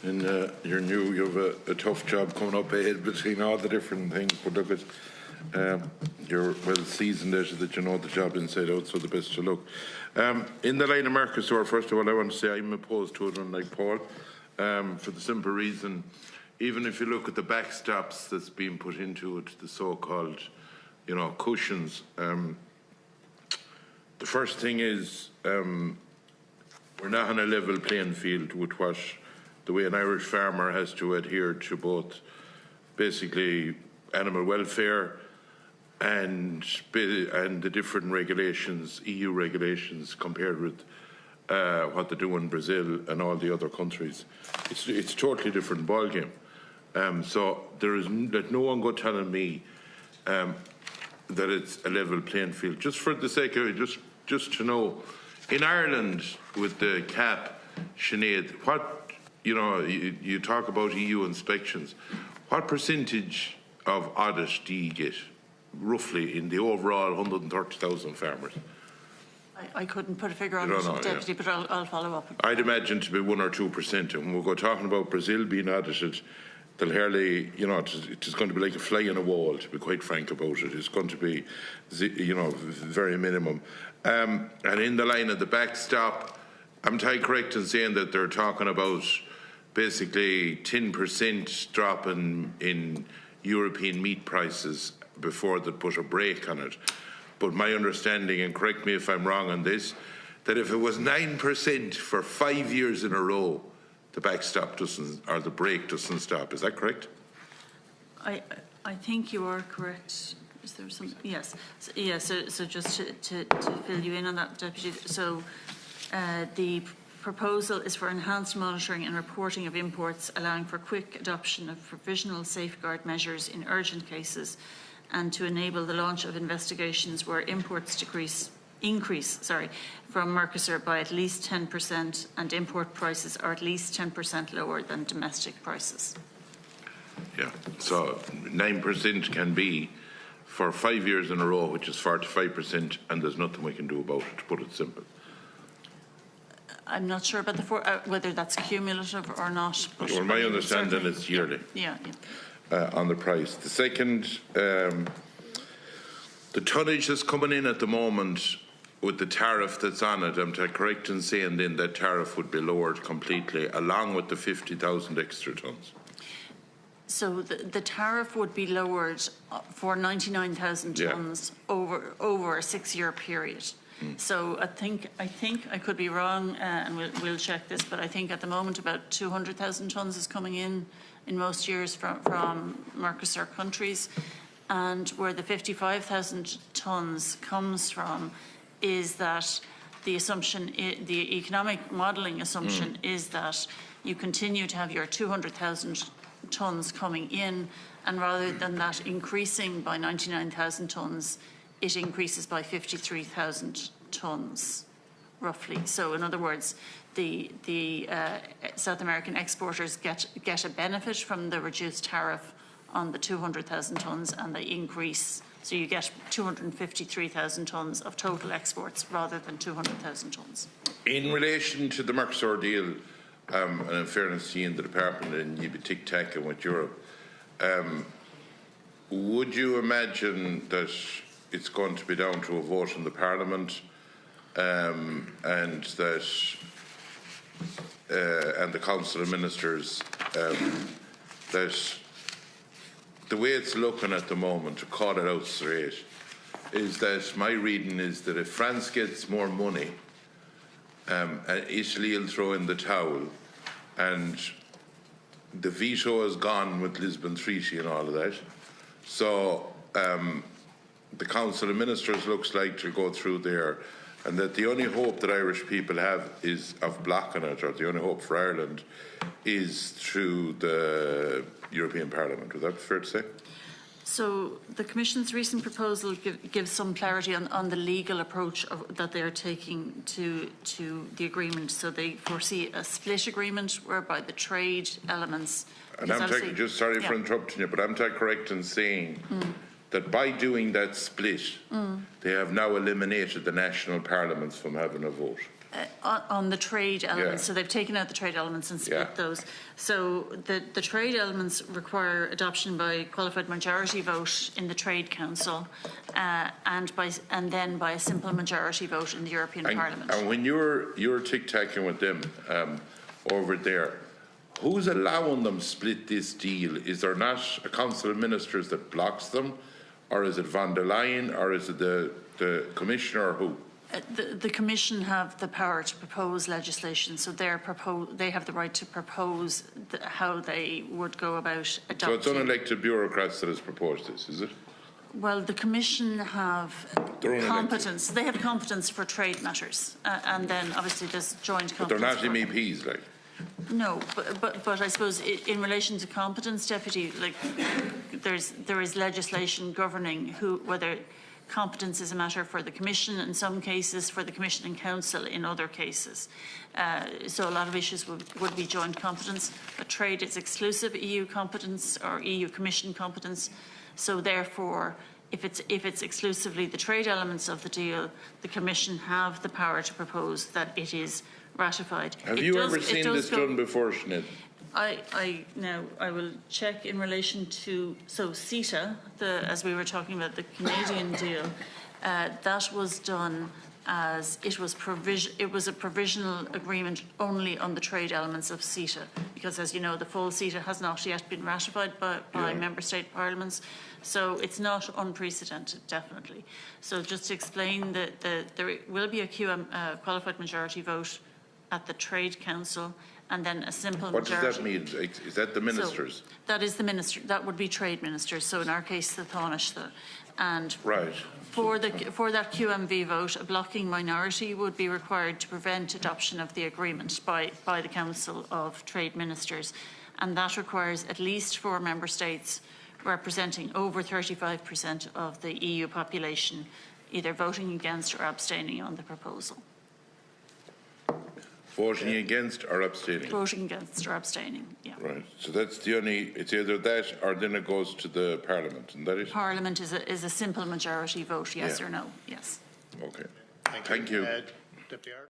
And you're new, you have a tough job coming up ahead between all the different things, but look at you're well seasoned at it, that you know the job inside out, so the best of luck. In the line of Mercosur, first of all, I want to say I'm opposed to it, unlike Paul, for the simple reason, even if you look at the backstops that's being put into it, the so-called, cushions, the first thing is we're not on a level playing field with what the way an Irish farmer has to adhere to both basically animal welfare and the different regulations, EU regulations, compared with what they do in Brazil and all the other countries. It's a totally different ballgame. So let no one go telling me that it's a level playing field. Just for the sake of it, just to know, in Ireland with the cap, Sinead, what you talk about EU inspections. What percentage of audit do you get, roughly, in the overall 130,000 farmers? I couldn't put a figure on it, Deputy, but I'll follow up. I'd imagine to be 1 or 2%. And when we go talking about Brazil being audited, they'll hardly, it's going to be like a fly on a wall, to be quite frank about it. It's going to be, very minimum. And in the line of the backstop, I'm correct in saying that they're talking about basically 10% drop in European meat prices before they put a brake on it. But my understanding, and correct me if I'm wrong on this, that if it was 9% for 5 years in a row, the backstop doesn't, or the brake doesn't stop. Is that correct? I think you are correct. Is there some? Yes. So just to fill you in on that, Deputy. So the proposal is for enhanced monitoring and reporting of imports, allowing for quick adoption of provisional safeguard measures in urgent cases, and to enable the launch of investigations where imports increase from Mercosur by at least 10% and import prices are at least 10% lower than domestic prices. Yeah, so 9% can be for 5 years in a row, which is 45%, and there's nothing we can do about it, to put it simple. I'm not sure about whether that's cumulative or not. Well, my understanding is yearly. Yeah. On the price. The second, the tonnage that's coming in at the moment with the tariff that's on it, I'm correct in saying then that tariff would be lowered completely, along with the 50,000 extra tonnes. So the tariff would be lowered for 99,000 tonnes over a 6-year period. So I think I could be wrong, and we'll check this, but I think at the moment about 200,000 tonnes is coming in most years from Mercosur countries, and where the 55,000 tonnes comes from is that the assumption, the economic modelling assumption is that you continue to have your 200,000 tonnes coming in, and rather than that increasing by 99,000 tonnes, it increases by 53,000 tonnes, roughly. So, in other words, the South American exporters get a benefit from the reduced tariff on the 200,000 tonnes, and they increase. So you get 253,000 tonnes of total exports rather than 200,000 tonnes. In relation to the Mercosur deal, and in fairness to you in the department, and you'd be tic-tacking with Europe, would you imagine that it's going to be down to a vote in the Parliament, and that and the Council of Ministers, that the way it's looking at the moment, to call it out straight, is that my reading is that if France gets more money, Italy will throw in the towel, and the veto is gone with Lisbon Treaty and all of that. So the Council of Ministers looks like to go through there, and that the only hope that Irish people have is of blocking it, or the only hope for Ireland is through the European Parliament. Would that be fair to say? So the Commission's recent proposal gives some clarity on the legal approach that they're taking to the agreement. So they foresee a split agreement whereby the trade elements... And I'm just sorry for interrupting you, but I'm correct in saying that by doing that split, they have now eliminated the national parliaments from having a vote. On the trade elements, Yeah. so they've taken out the trade elements and split Yeah. those. So the trade elements require adoption by qualified majority vote in the Trade Council, and then by a simple majority vote in the European Parliament. And when you're tic-tacking with them over there, who's allowing them split this deal? Is there not a Council of Ministers that blocks them, or is it von der Leyen, or is it the Commissioner, or who? The Commission have the power to propose legislation, so they have the right to propose how they would go about adopting. So it's unelected bureaucrats that has proposed this, is it? Well, the Commission have They're competence. They have competence for trade matters, and then obviously there's joint competence. But they're not for- MEPs, like. No, but I suppose in relation to competence, Deputy, like there is legislation governing whether competence is a matter for the Commission in some cases, for the Commission and Council in other cases. So a lot of issues would be joint competence, but trade is exclusive EU competence or EU Commission competence. So therefore, if it's exclusively the trade elements of the deal, the Commission have the power to propose that it is ratified. Have you ever seen this done before, Sinead? I will check in relation to CETA, as we were talking about the Canadian deal, that was done as it was a provisional agreement only on the trade elements of CETA, because as you know the full CETA has not yet been ratified by member state parliaments, so it's not unprecedented, definitely. So just to explain that there will be a qualified majority vote at the Trade Council, and then a simple majority. What does that mean? Is that the ministers? So that is the minister. That would be trade ministers. So in our case, the Taoiseach. And Right. for that QMV vote, a blocking minority would be required to prevent adoption of the agreement by the Council of Trade Ministers, and that requires at least 4 member states representing over 35% of the EU population either voting against or abstaining on the proposal. Voting against or abstaining? Voting against or abstaining, yeah. Right. So that's the only, it's either that or then it goes to the Parliament, and that is? Parliament is a simple majority vote, yes Yeah. or no, yes. Okay. Thank you. Deputy